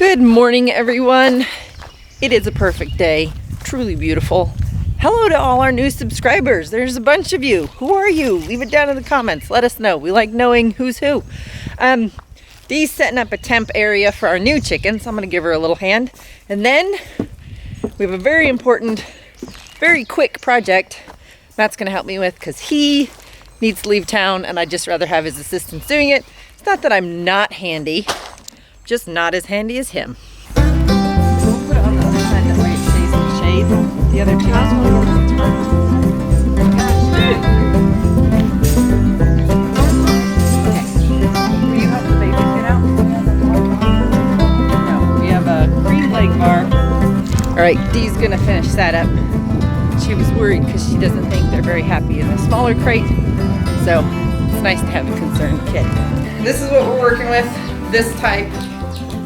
Good morning, everyone. It is a perfect day, truly beautiful. Hello to all our new subscribers. There's a bunch of you. Who are you? Leave it down in the comments. Let us know. We like knowing who's who. Dee's setting up a temp area for our new chicken, so I'm going to give her a little hand. And then we have a very important, very quick project Matt's going to help me with because he needs to leave town and I'd just rather have his assistants doing it. It's not that I'm not handy, just not as handy as him. We'll put it on the other side, that way it stays in the shade. The other two as well. Okay. Will you help the babies get out? No, we have a green leg bar. All right, Dee's gonna finish that up. She was worried because she doesn't think they're very happy in the smaller crate. So it's nice to have a concerned kid. This is what we're working with, this type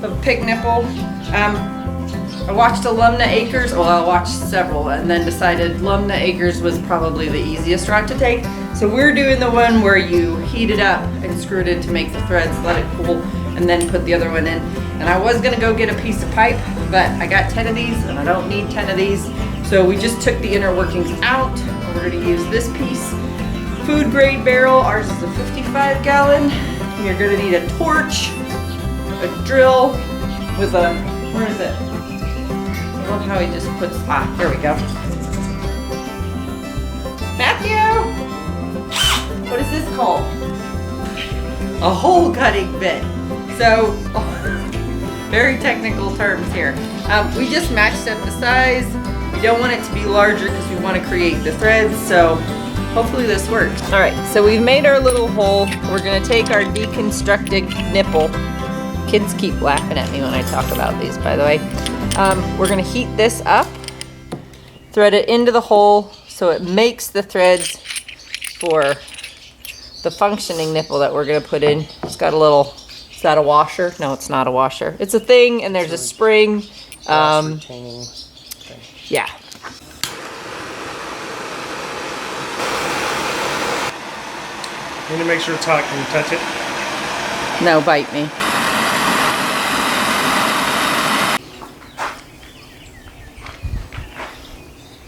of pig nipple. I watched Alumna Acres, well I watched several and then decided Alumna Acres was probably the easiest route to take. So we're doing the one where you heat it up and screw it in to make the threads, let it cool, and then put the other one in. And I was gonna go get a piece of pipe, but I got 10 of these and I don't need 10 of these. So we just took the inner workings out. We're gonna use this piece. Food grade barrel, ours is a 55 gallon. You're gonna need a torch, a drill with a, where is it? I love how he just puts, here we go. Matthew! What is this called? A hole cutting bit. So, very technical terms here. We just matched up the size. We don't want it to be larger because we want to create the threads, so hopefully this works. All right, so we've made our little hole. We're gonna take our deconstructed nipple. Kids keep laughing at me when I talk about these, by the way. We're gonna heat this up, thread it into the hole so it makes the threads for the functioning nipple that we're gonna put in. It's got a little, is that a washer? No, it's not a washer. It's a thing and there's a spring. Yeah. You need to make sure it's hot. Can you touch it? No, bite me.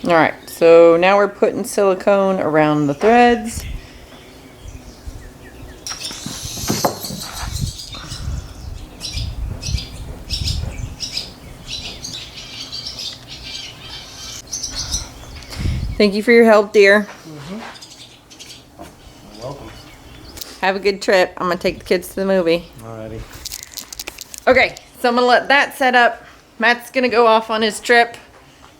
All right, so now we're putting silicone around the threads. Thank you for your help, dear. You're welcome. Have a good trip. I'm gonna take the kids to the movie. Alrighty. Okay, so I'm gonna let that set up. Matt's gonna go off on his trip.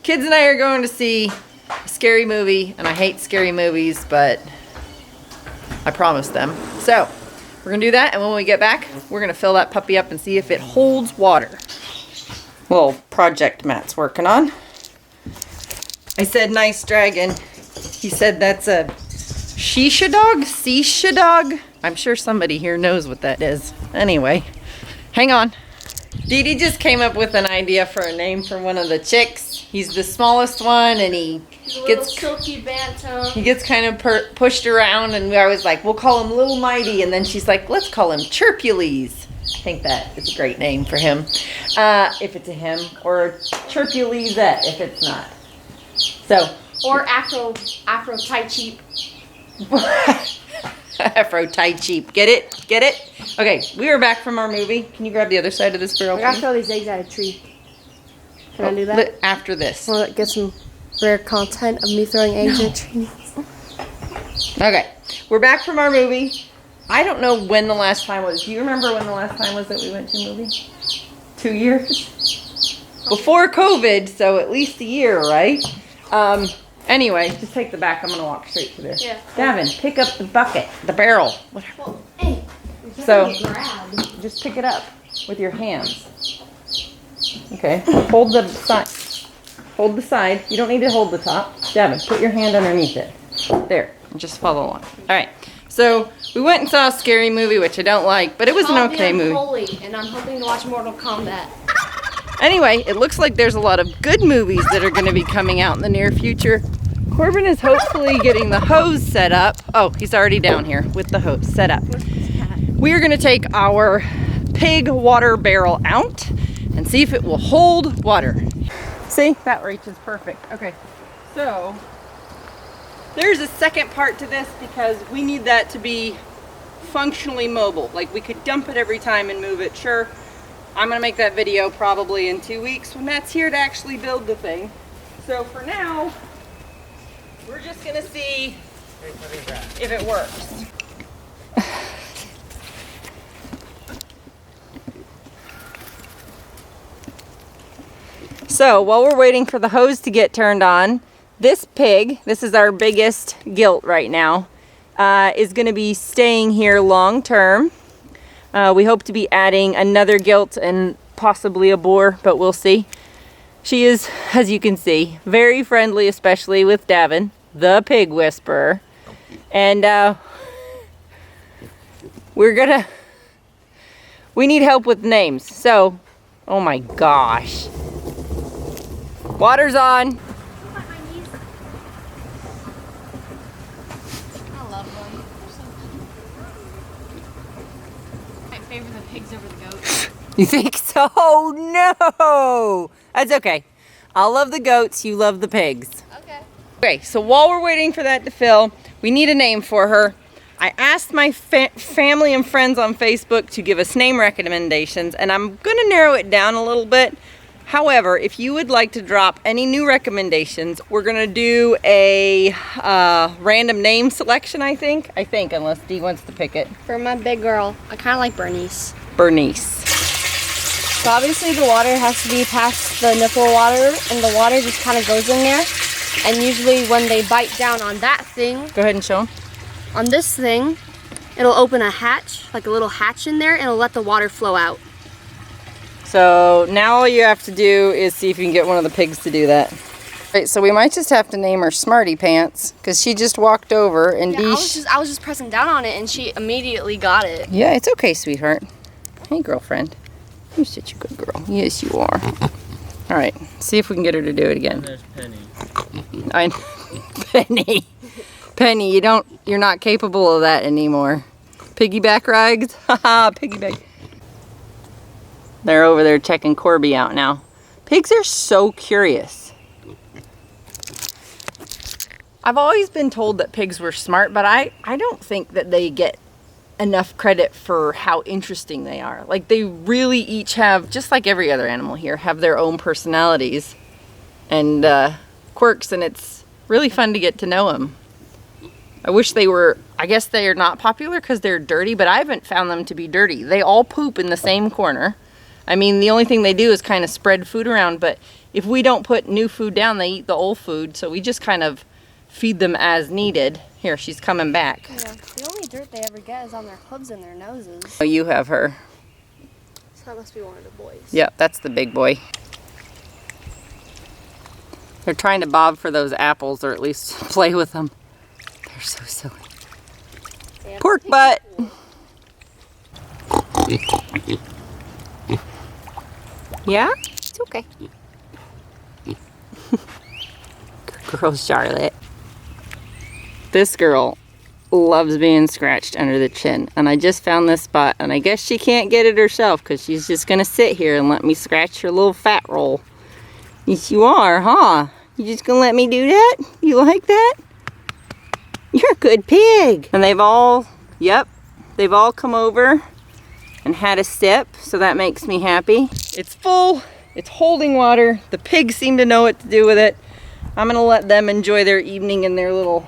Kids and I are going to see a scary movie, and I hate scary movies, but I promised them. So, we're gonna do that, and when we get back, we're gonna fill that puppy up and see if it holds water. Little project Matt's working on. I said, nice dragon. He said that's a shisha dog? Sisha dog? I'm sure somebody here knows what that is. Anyway, hang on. Dee Dee just came up with an idea for a name for one of the chicks. He's the smallest one and he gets silky bantam. He gets kind of pushed around and I was like, we'll call him Little Mighty. And then she's like, let's call him Chirpules. I think that is a great name for him. If it's a him, or Chirpulesette if it's not. So, or Afro Tai Cheap. Afro Tai Cheap. Get it? Get it? Okay, we are back from our movie. Can you grab the other side of this barrel? I gotta throw these eggs at a tree. Can I do that? After this. Want to get some rare content of me throwing eggs at trees? Okay, we're back from our movie. I don't know when the last time was. Do you remember when the last time was that we went to a movie? 2 years? Before COVID, so at least a year, right? Anyway, just take the back. I'm gonna walk straight to this. Yeah. Gavin, pick up the bucket, the barrel. Well, hey, So, just pick it up with your hands. Okay, hold the side. Hold the side. You don't need to hold the top. Gavin, put your hand underneath it. There, and just follow along. All right. So we went and saw a scary movie, which I don't like, but it was an okay movie. Holy, and I'm hoping to watch Mortal Kombat. Anyway, it looks like there's a lot of good movies that are going to be coming out in the near future. Corbin is hopefully getting the hose set up. Oh, he's already down here with the hose set up. We are going to take our pig water barrel out and see if it will hold water. See, that reaches perfect. Okay, so there's a second part to this because we need that to be functionally mobile. Like we could dump it every time and move it. Sure, I'm gonna make that video probably in 2 weeks when that's here to actually build the thing. So for now, we're just gonna see if it works. So while we're waiting for the hose to get turned on, this pig, this is our biggest gilt right now, is going to be staying here long term. We hope to be adding another gilt and possibly a boar, but we'll see. She is, as you can see, very friendly, especially with Davin, the pig whisperer. And we need help with names. So, oh my gosh. Water's on. I love them. I favor the pigs over the goats. You think so? Oh, no! That's okay. I'll love the goats, you love the pigs. Okay. Okay, so while we're waiting for that to fill, we need a name for her. I asked my family and friends on Facebook to give us name recommendations, and I'm gonna narrow it down a little bit. However, if you would like to drop any new recommendations, we're gonna do a random name selection, I think, unless Dee wants to pick it. For my big girl, I kind of like Bernice. Bernice. So obviously the water has to be past the nipple water, and the water just kind of goes in there. And usually when they bite down on that thing, Go ahead and show them. on this thing, it'll open a hatch, like a little hatch in there, and it'll let the water flow out. So now all you have to do is see if you can get one of the pigs to do that. Right, so we might just have to name her Smarty Pants because she just walked over and Yeah, I was just pressing down on it, and she immediately got it. Yeah, it's okay, sweetheart. Hey, girlfriend. You're such a good girl. Yes, you are. All right, see if we can get her to do it again. There's Penny. Penny. Penny, you're not capable of that anymore. Piggyback rides? Haha, piggyback. They're over there checking Corby out now. Pigs are so curious. I've always been told that pigs were smart, but I don't think that they get enough credit for how interesting they are. Like, they really each have, just like every other animal here, have their own personalities and quirks, and it's really fun to get to know them. I wish they were, I guess they are not popular because they're dirty, but I haven't found them to be dirty. They all poop in the same corner. I mean, the only thing they do is kind of spread food around, but if we don't put new food down, they eat the old food, so we just kind of feed them as needed. Here, she's coming back. Yeah, the only dirt they ever get is on their hooves and their noses. Oh, you have her. So that must be one of the boys. Yep, that's the big boy. They're trying to bob for those apples, or at least play with them. They're so silly. Yeah, Pork butt! Yeah? It's okay. Good girl, Charlotte. This girl loves being scratched under the chin, and I just found this spot, and I guess she can't get it herself because she's just gonna sit here and let me scratch her little fat roll. Yes, you are, huh? You just gonna let me do that? You like that? You're a good pig. And they've all come over and had a sip, so that makes me happy. It's full, it's holding water. The pigs seem to know what to do with it. I'm gonna let them enjoy their evening in their little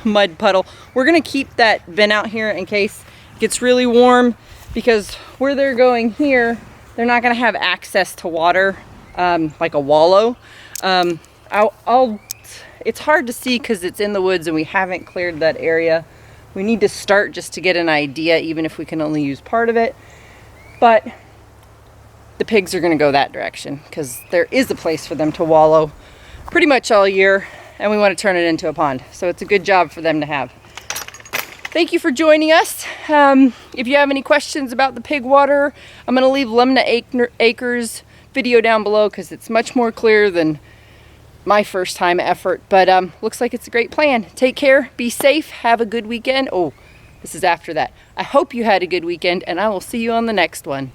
mud puddle. We're gonna keep that bin out here in case it gets really warm, because where they're going here, they're not gonna have access to water, like a wallow. It's hard to see because it's in the woods and we haven't cleared that area. We need to start just to get an idea, even if we can only use part of it. But the pigs are gonna go that direction because there is a place for them to wallow pretty much all year, and we want to turn it into a pond. So it's a good job for them to have. Thank you for joining us. If you have any questions about the pig water, I'm gonna leave Lemna Acres video down below because it's much more clear than my first time effort, but looks like it's a great plan. Take care, be safe, have a good weekend. Oh, this is after that. I hope you had a good weekend, and I will see you on the next one.